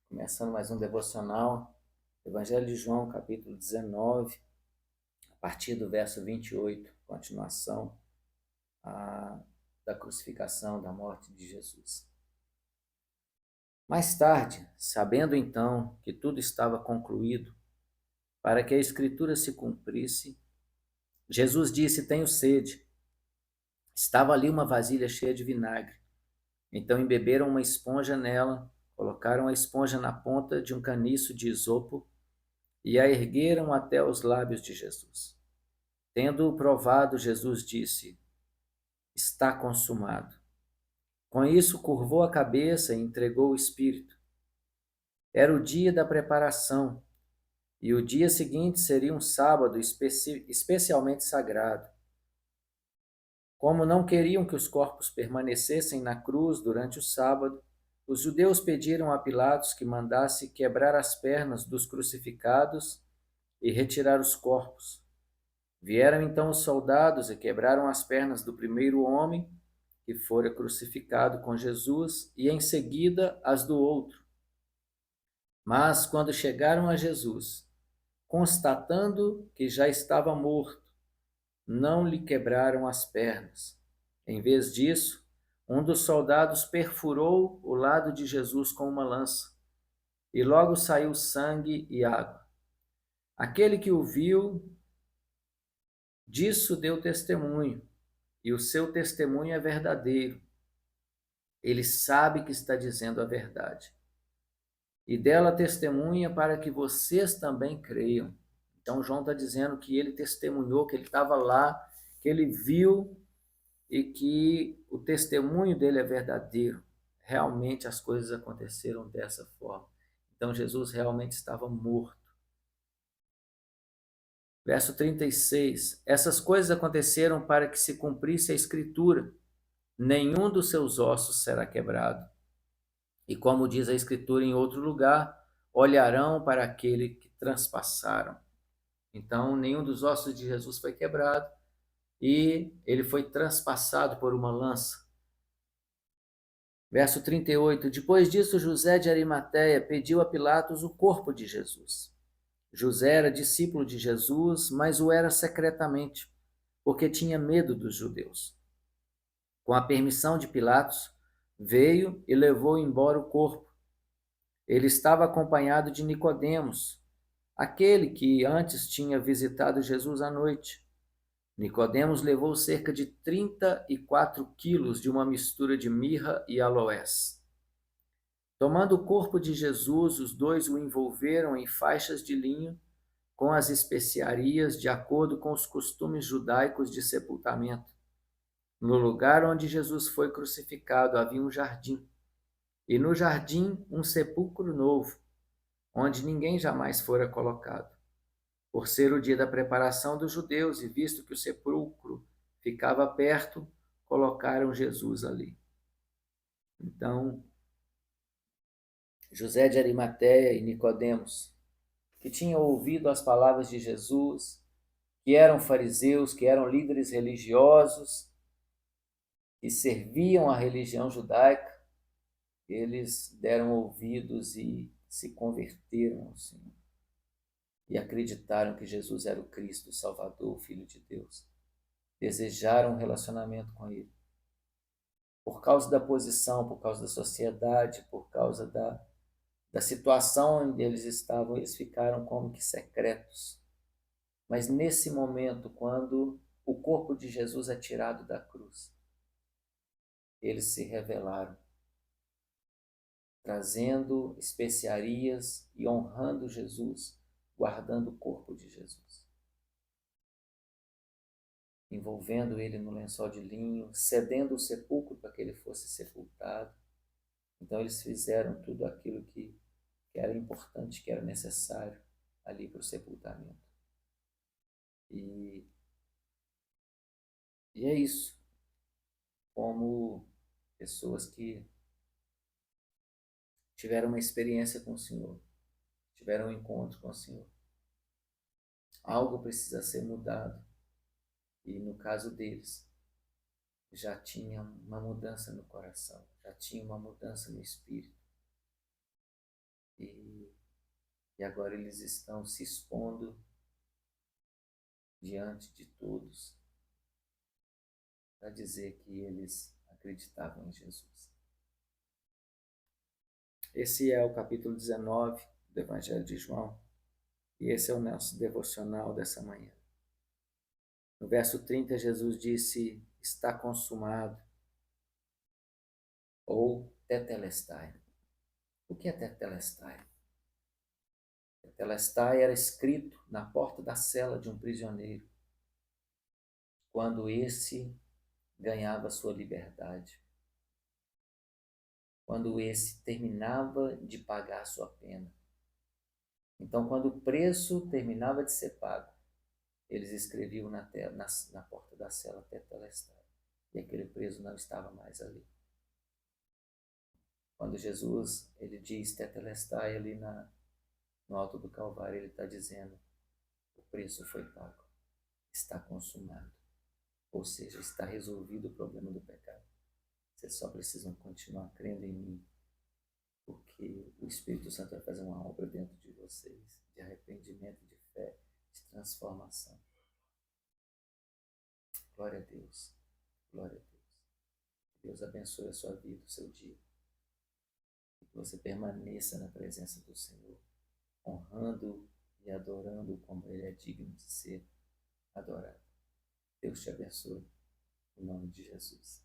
Começando mais um devocional, Evangelho de João, capítulo 19, a partir do verso 28, continuação da crucificação, da morte de Jesus. Mais tarde, sabendo então que tudo estava concluído, para que a Escritura se cumprisse, Jesus disse: Tenho sede. Estava ali uma vasilha cheia de vinagre. Então embeberam uma esponja nela, colocaram a esponja na ponta de um caniço de isopo e a ergueram até os lábios de Jesus. Tendo-o provado, Jesus disse: Está consumado. Com isso, curvou a cabeça e entregou o espírito. Era o dia da preparação, e o dia seguinte seria um sábado especialmente sagrado. Como não queriam que os corpos permanecessem na cruz durante o sábado, os judeus pediram a Pilatos que mandasse quebrar as pernas dos crucificados e retirar os corpos. Vieram então os soldados e quebraram as pernas do primeiro homem que fora crucificado com Jesus e em seguida as do outro. Mas quando chegaram a Jesus, constatando que já estava morto, não lhe quebraram as pernas. Em vez disso, um dos soldados perfurou o lado de Jesus com uma lança, e logo saiu sangue e água. Aquele que o viu, disso deu testemunho, e o seu testemunho é verdadeiro. Ele sabe que está dizendo a verdade. E dela testemunha para que vocês também creiam. Então, João está dizendo que ele testemunhou, que ele estava lá, que ele viu e que o testemunho dele é verdadeiro. Realmente as coisas aconteceram dessa forma. Então, Jesus realmente estava morto. Verso 36. Essas coisas aconteceram para que se cumprisse a Escritura. Nenhum dos seus ossos será quebrado. E como diz a Escritura em outro lugar, olharão para aquele que transpassaram. Então, nenhum dos ossos de Jesus foi quebrado e ele foi transpassado por uma lança. Verso 38. Depois disso, José de Arimateia pediu a Pilatos o corpo de Jesus. José era discípulo de Jesus, mas o era secretamente, porque tinha medo dos judeus. Com a permissão de Pilatos, veio e levou embora o corpo. Ele estava acompanhado de Nicodemos, aquele que antes tinha visitado Jesus à noite. Nicodemos levou cerca de 34 quilos de uma mistura de mirra e aloés. Tomando o corpo de Jesus, os dois o envolveram em faixas de linho com as especiarias de acordo com os costumes judaicos de sepultamento. No lugar onde Jesus foi crucificado havia um jardim, e no jardim um sepulcro novo, onde ninguém jamais fora colocado. Por ser o dia da preparação dos judeus e visto que o sepulcro ficava perto, colocaram Jesus ali. Então, José de Arimateia e Nicodemos, que tinham ouvido as palavras de Jesus, que eram fariseus, que eram líderes religiosos, que serviam à religião judaica, eles deram ouvidos e se converteram ao Senhor. E acreditaram que Jesus era o Cristo, o Salvador, o Filho de Deus. Desejaram um relacionamento com Ele. Por causa da posição, por causa da sociedade, por causa da situação onde eles estavam, eles ficaram como que secretos. Mas nesse momento, quando o corpo de Jesus é tirado da cruz, eles se revelaram, trazendo especiarias e honrando Jesus, guardando o corpo de Jesus, envolvendo ele no lençol de linho, cedendo o sepulcro para que ele fosse sepultado. Então eles fizeram tudo aquilo que era importante, que era necessário ali para o sepultamento. E é isso, como pessoas que tiveram uma experiência com o Senhor, tiveram um encontro com o Senhor. Algo precisa ser mudado. E no caso deles, já tinha uma mudança no coração, já tinha uma mudança no espírito. E agora eles estão se expondo diante de todos para dizer que eles acreditavam em Jesus. Esse é o capítulo 19 do Evangelho de João, e esse é o nosso devocional dessa manhã. No verso 30, Jesus disse: está consumado, ou tetelestai. O que é tetelestai? Tetelestai era escrito na porta da cela de um prisioneiro, quando esse ganhava sua liberdade, quando esse terminava de pagar sua pena. Então, quando o preço terminava de ser pago, eles escreviam na porta da cela tetelestai, e aquele preso não estava mais ali. Quando Jesus ele diz tetelestai ali no alto do Calvário, ele está dizendo: o preço foi pago, está consumado. Ou seja, está resolvido o problema do pecado. Vocês só precisam continuar crendo em mim, porque o Espírito Santo vai fazer uma obra dentro de vocês, de arrependimento, de fé, de transformação. Glória a Deus. Glória a Deus. Deus abençoe a sua vida, o seu dia. Que você permaneça na presença do Senhor, honrando e adorando como Ele é digno de ser adorado. Deus te abençoe, em nome de Jesus.